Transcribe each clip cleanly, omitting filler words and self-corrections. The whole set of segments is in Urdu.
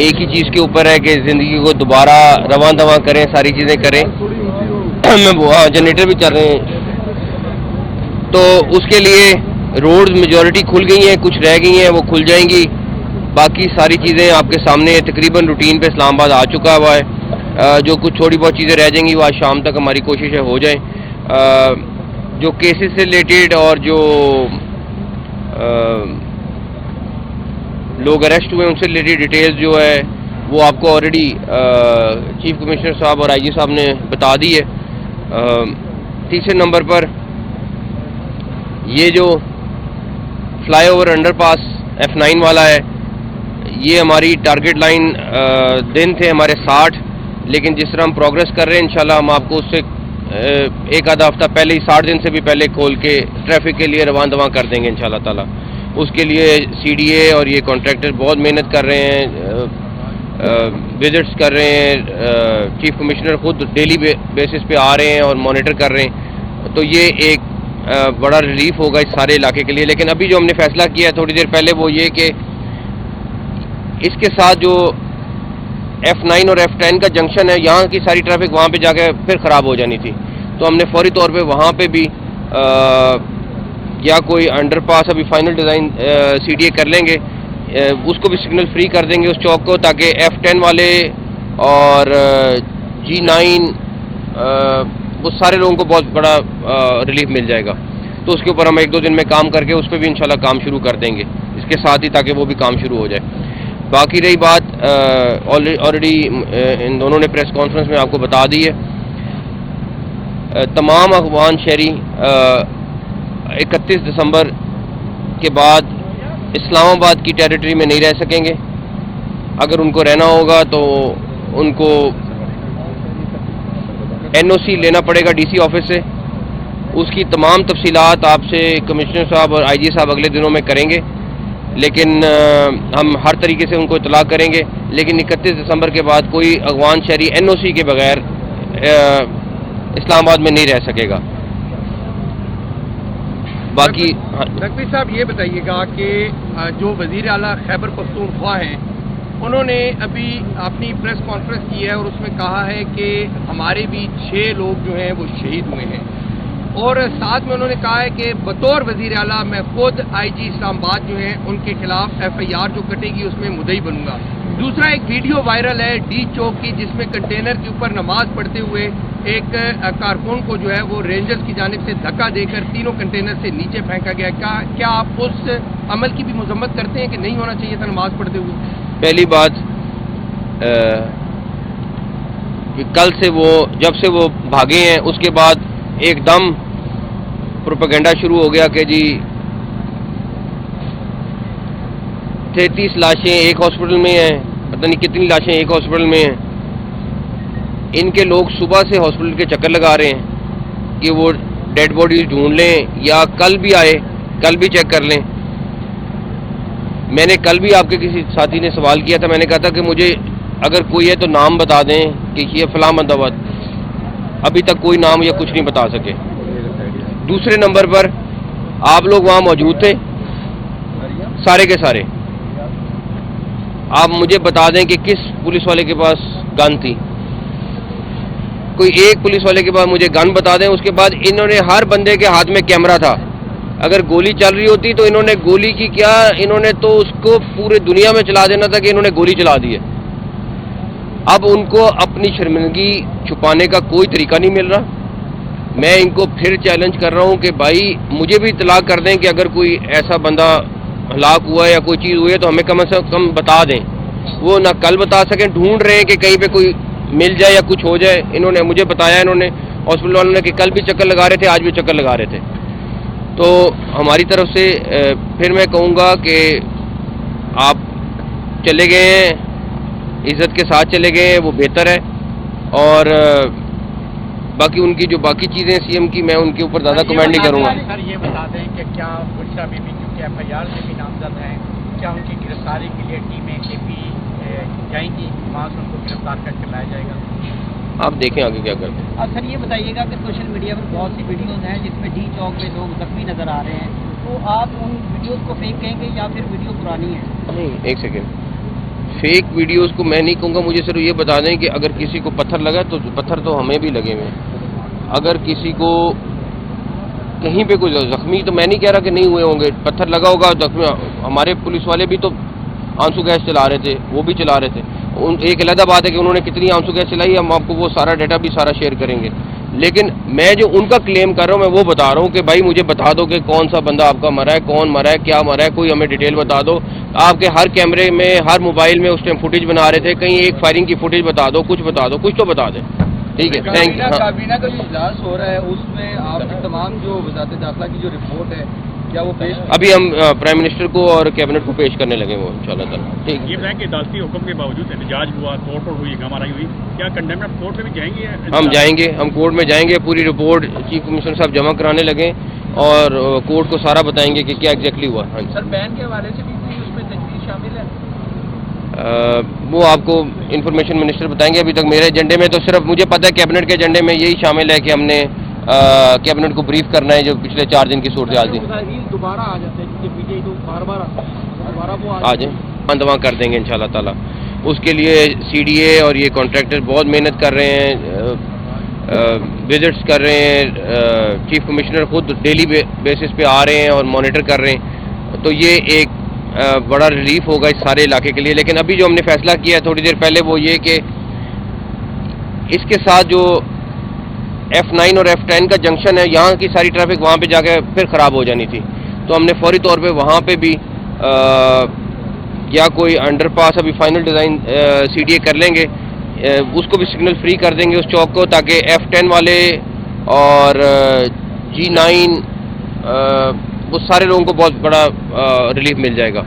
ایک ہی چیز کے اوپر ہے کہ زندگی کو دوبارہ رواں دواں کریں، ساری چیزیں کریں. جنریٹر بھی چل رہے ہیں، تو اس کے لیے روڈز میجورٹی کھل گئی ہیں، کچھ رہ گئی ہیں وہ کھل جائیں گی. باقی ساری چیزیں آپ کے سامنے تقریباً روٹین پہ اسلام آباد آ چکا ہوا ہے. جو کچھ تھوڑی بہت چیزیں رہ جائیں گی وہ آج شام تک ہماری کوشش ہے ہو جائیں. جو کیسز سے ریلیٹڈ اور جو لوگ اریسٹ ہوئے ان سے ریلیٹڈ ڈیٹیلز جو ہے وہ آپ کو آلریڈی چیف کمشنر صاحب اور آئی جی صاحب نے بتا دی ہے. تیسرے نمبر پر یہ جو فلائی اوور انڈر پاس F9 والا ہے، یہ ہماری ٹارگٹ لائن دن تھے ہمارے 60، لیکن جس طرح ہم پروگرس کر رہے ہیں انشاءاللہ ہم آپ کو اس سے ایک آدھا ہفتہ پہلے ہی 60 دن سے بھی پہلے کھول کے ٹریفک کے لیے رواں دواں کر دیں گے انشاءاللہ تعالی. اس کے لیے CDA اور یہ کانٹریکٹر بہت محنت کر رہے ہیں، وزٹس کر رہے ہیں. چیف کمشنر خود ڈیلی بیسس پہ آ رہے ہیں اور مانیٹر کر رہے ہیں، تو یہ ایک بڑا ریلیف ہوگا اس سارے علاقے کے لیے. لیکن ابھی جو ہم نے فیصلہ کیا ہے تھوڑی دیر پہلے وہ یہ کہ اس کے ساتھ جو F9 اور F10 کا جنکشن ہے، یہاں کی ساری ٹریفک وہاں پہ جا کے پھر خراب ہو جانی تھی، تو ہم نے فوری طور پہ وہاں پہ بھی یا کوئی انڈر پاس ابھی فائنل ڈیزائن CDA کر لیں گے، اس کو بھی سگنل فری کر دیں گے اس چوک کو، تاکہ F10 والے اور G9 وہ سارے لوگوں کو بہت بڑا ریلیف مل جائے گا. تو اس کے اوپر ہم 1-2 دن میں کام کر کے اس پہ بھی انشاءاللہ کام شروع کر دیں گے اس کے ساتھ ہی، تاکہ وہ بھی کام شروع ہو جائے. باقی رہی بات آلریڈی ان دونوں نے پریس کانفرنس میں آپ کو بتا دی ہے، تمام افغان شہری 31 دسمبر کے بعد اسلام آباد کی ٹیریٹری میں نہیں رہ سکیں گے. اگر ان کو رہنا ہوگا تو ان کو NOC لینا پڑے گا DC آفس سے. اس کی تمام تفصیلات آپ سے کمشنر صاحب اور IG صاحب اگلے دنوں میں کریں گے، لیکن ہم ہر طریقے سے ان کو اطلاع کریں گے. لیکن 31 دسمبر کے بعد کوئی افغان شہری NOC کے بغیر اسلام آباد میں نہیں رہ سکے گا. باقی نقوی صاحب یہ بتائیے گا کہ جو وزیر اعلیٰ خیبر پختونخوا ہیں انہوں نے ابھی اپنی پریس کانفرنس کی ہے اور اس میں کہا ہے کہ ہمارے بھی 6 لوگ جو ہیں وہ شہید ہوئے ہیں، اور ساتھ میں انہوں نے کہا ہے کہ بطور وزیر اعلیٰ میں خود IG اسلام آباد جو ہیں ان کے خلاف FIR جو کٹے گی اس میں مدعی بنوں گا. دوسرا ایک ویڈیو وائرل ہے D چوک کی جس میں کنٹینر کے اوپر نماز پڑھتے ہوئے ایک کارکن کو جو ہے وہ رینجرز کی جانب سے دھکا دے کر 3 کنٹینر سے نیچے پھینکا گیا. کیا آپ اس عمل کی بھی مذمت کرتے ہیں کہ نہیں ہونا چاہیے تھا نماز پڑھتے ہوئے؟ پہلی بات کل سے وہ جب سے وہ بھاگے ہیں اس کے بعد ایک دم پروپیگنڈا شروع ہو گیا کہ جی 33 لاشیں ایک ہاسپٹل میں ہیں، پتہ نہیں کتنی لاشیں ایک ہاسپٹل میں ہیں. ان کے لوگ صبح سے ہاسپٹل کے چکر لگا رہے ہیں کہ وہ ڈیڈ باڈی ڈھونڈ لیں یا کل بھی آئے کل بھی چیک کر لیں. میں نے کل بھی آپ کے کسی ساتھی نے سوال کیا تھا، میں نے کہا تھا کہ مجھے اگر کوئی ہے تو نام بتا دیں کہ یہ فلاں مندوت، ابھی تک کوئی نام یا کچھ نہیں بتا سکے. دوسرے نمبر پر آپ لوگ وہاں موجود تھے سارے کے سارے، آپ مجھے بتا دیں کہ کس پولیس والے کے پاس گن تھی. کوئی ایک پولیس والے کے پاس مجھے گن بتا دیں. اس کے بعد انہوں نے ہر بندے کے ہاتھ میں کیمرہ تھا، اگر گولی چل رہی ہوتی تو انہوں نے گولی کی کیا، انہوں نے تو اس کو پورے دنیا میں چلا دینا تھا کہ انہوں نے گولی چلا دی ہے. اب ان کو اپنی شرمندگی چھپانے کا کوئی طریقہ نہیں مل رہا. میں ان کو پھر چیلنج کر رہا ہوں کہ بھائی مجھے بھی اطلاع کر دیں کہ اگر کوئی ایسا بندہ ہلاک ہوا ہے یا کوئی چیز ہوئی ہے تو ہمیں کم سے کم بتا دیں. وہ نہ کل بتا سکیں، ڈھونڈ رہے ہیں کہ کہیں پہ کوئی مل جائے یا کچھ ہو جائے. انہوں نے مجھے بتایا، انہوں نے ہاسپٹل والوں نے کہ کل بھی چکر لگا رہے تھے آج بھی چکر لگا رہے تھے. تو ہماری طرف سے پھر میں کہوں گا کہ آپ چلے گئے ہیں عزت کے ساتھ چلے گئے ہیں، وہ بہتر ہے. اور باقی ان کی جو باقی چیزیں CM کی میں ان کے اوپر زیادہ کمنٹ نہیں کروں گا. سر یہ بتا دیں کہ کیا بشرا بی بی کیونکہ FIR سے بھی نامزد ہیں، کیا ان کی گرفتاری کے لیے ٹیمیں KP جائیں گی، وہاں سے ان کو گرفتار کر کے لایا جائے گا؟ آپ دیکھیں آگے کیا کرتے ہیں. اب سر یہ بتائیے گا کہ سوشل میڈیا پر بہت سی ویڈیوز ہیں جس میں D چوک میں لوگ زخمی نظر آ رہے ہیں، تو آپ ان ویڈیوز کو فیک کہیں گے یا پھر ویڈیو پرانی ہے؟ نہیں ایک سیکنڈ، فیک ویڈیوز کو میں نہیں کہوں گا، مجھے صرف یہ بتا دیں کہ اگر کسی کو پتھر لگا تو پتھر تو ہمیں بھی لگے ہوئے ہیں، اگر کسی کو کہیں پہ کوئی زخمی، تو میں نہیں کہہ رہا کہ نہیں ہوئے ہوں گے، پتھر لگا ہوگا زخمی، ہمارے پولیس والے بھی تو آنسو گیس چلا رہے تھے، وہ بھی چلا رہے تھے، ایک علیحدہ بات ہے کہ انہوں نے کتنی آنسو گیس چلائی، ہم آپ کو وہ سارا ڈیٹا بھی سارا شیئر کریں گے، لیکن میں جو ان کا کلیم کر رہا ہوں میں وہ بتا رہا ہوں کہ بھائی مجھے بتا دو کہ کون سا بندہ آپ کا مرا ہے، کون مرا ہے، کیا مرا ہے، کوئی ہمیں ڈیٹیل بتا دو، آپ کے ہر کیمرے میں ہر موبائل میں اس ٹائم فوٹیج بنا رہے تھے، کہیں ایک فائرنگ کی فوٹیج بتا دو، کچھ تو بتا دیں، ٹھیک ہے، تھینک یو۔ کابینہ کا جو اجلاس ہو رہا ہے اس میں آپ کی تمام جو وزارت داخلہ کی جو رپورٹ ہے کیا وہ پیش ابھی ہم پرائم منسٹر کو اور کیبنٹ کو پیش کرنے لگے وہ انشاءاللہ تعالیٰ، ٹھیک ہے۔ یہ بتائیں کہ عدالتی حکم کے باوجود احتجاج ہوا، کورٹ ہوئی، ہماری ہوئی، کیا کنڈیمنٹ کورٹ میں بھی جائیں گے؟ ہم جائیں گے، ہم کورٹ میں جائیں گے، پوری رپورٹ چیف کمشنر صاحب جمع کرانے لگیں اور کورٹ کو سارا بتائیں گے کہ کیا ایگزیکٹلی ہوا۔ ہاں جی سر بین کے حوالے سے بھی کوئی اس میں تجویز شامل ہے؟ وہ آپ کو انفارمیشن منسٹر بتائیں گے، ابھی تک میرے ایجنڈے میں تو صرف مجھے پتہ ہے کیبنٹ کے ایجنڈے میں یہی شامل ہے کہ ہم نے کیبنٹ کو بریف کرنا ہے جو پچھلے 4 دن کی صورتحال تھی۔ دوبارہ آ جاتے ہیں کیونکہ پی ٹی آئی تو بار بار دوبارہ وہ آ جائیں، اندواں کر دیں گے انشاءاللہ تعالیٰ۔ اس کے لیے سی ڈی اے اور یہ کانٹریکٹر بہت محنت کر رہے ہیں، وزٹس کر رہے ہیں، چیف کمشنر خود ڈیلی بیسس پہ آ رہے ہیں اور مانیٹر کر رہے ہیں، تو یہ ایک بڑا ریلیف ہوگا اس سارے علاقے کے لیے۔ لیکن ابھی جو ہم نے فیصلہ کیا ہے تھوڑی دیر پہلے وہ یہ کہ اس کے ساتھ جو F9 اور F10 کا جنکشن ہے، یہاں کی ساری ٹریفک وہاں پہ جا کے پھر خراب ہو جانی تھی، تو ہم نے فوری طور پہ وہاں پہ بھی یا کوئی انڈر پاس ابھی final design C D A کر لیں گے، اس کو بھی سگنل فری کر دیں گے اس چوک کو، تاکہ F10 والے اور G9 وہ سارے لوگوں کو بہت بڑا ریلیف مل جائے گا،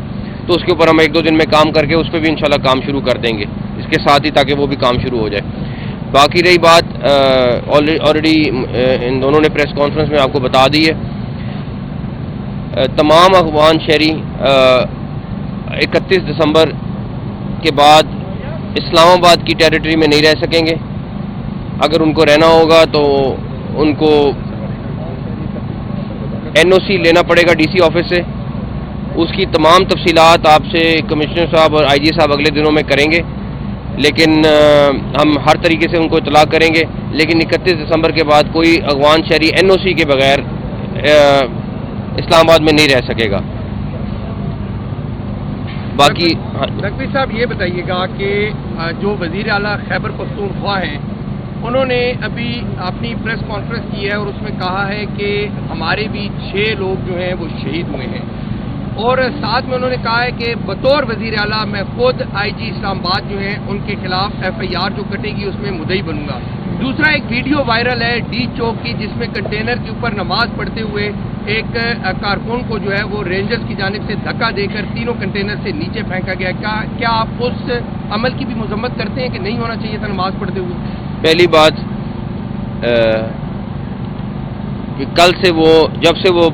تو اس کے اوپر ہم 1-2 دن میں کام کر کے اس پہ بھی انشاءاللہ کام شروع کر دیں گے اس کے ساتھ ہی، تاکہ وہ بھی کام شروع ہو جائے۔ باقی رہی بات آلریڈی ان دونوں نے پریس کانفرنس میں آپ کو بتا دی ہے، تمام افغان شہری 31 دسمبر کے بعد اسلام آباد کی ٹیریٹری میں نہیں رہ سکیں گے، اگر ان کو رہنا ہوگا تو ان کو NOC لینا پڑے گا ڈی سی آفس سے، اس کی تمام تفصیلات آپ سے کمشنر صاحب اور آئی جی صاحب اگلے دنوں میں کریں گے، لیکن ہم ہر طریقے سے ان کو اطلاع کریں گے، لیکن 31 دسمبر کے بعد کوئی افغان شہری NOC کے بغیر اسلام آباد میں نہیں رہ سکے گا۔ باقی نقوی صاحب یہ بتائیے گا کہ جو وزیر اعلیٰ خیبر پختونخوا ہیں انہوں نے ابھی اپنی پریس کانفرنس کی ہے اور اس میں کہا ہے کہ ہمارے بھی 6 لوگ جو ہیں وہ شہید ہوئے ہیں، اور ساتھ میں انہوں نے کہا ہے کہ بطور وزیر اعلیٰ میں خود آئی جی اسلام آباد جو ہیں ان کے خلاف FIR جو کٹے گی اس میں مدعی بنوں گا۔ دوسرا ایک ویڈیو وائرل ہے ڈی چوک کی جس میں کنٹینر کے اوپر نماز پڑھتے ہوئے ایک کارکن کو جو ہے وہ رینجرز کی جانب سے دھکا دے کر 3 کنٹینر سے نیچے پھینکا گیا، کیا آپ اس عمل کی بھی مذمت کرتے ہیں کہ نہیں ہونا چاہیے تھا نماز پڑھتے ہوئے؟ پہلی بات کہ کل سے وہ جب سے وہ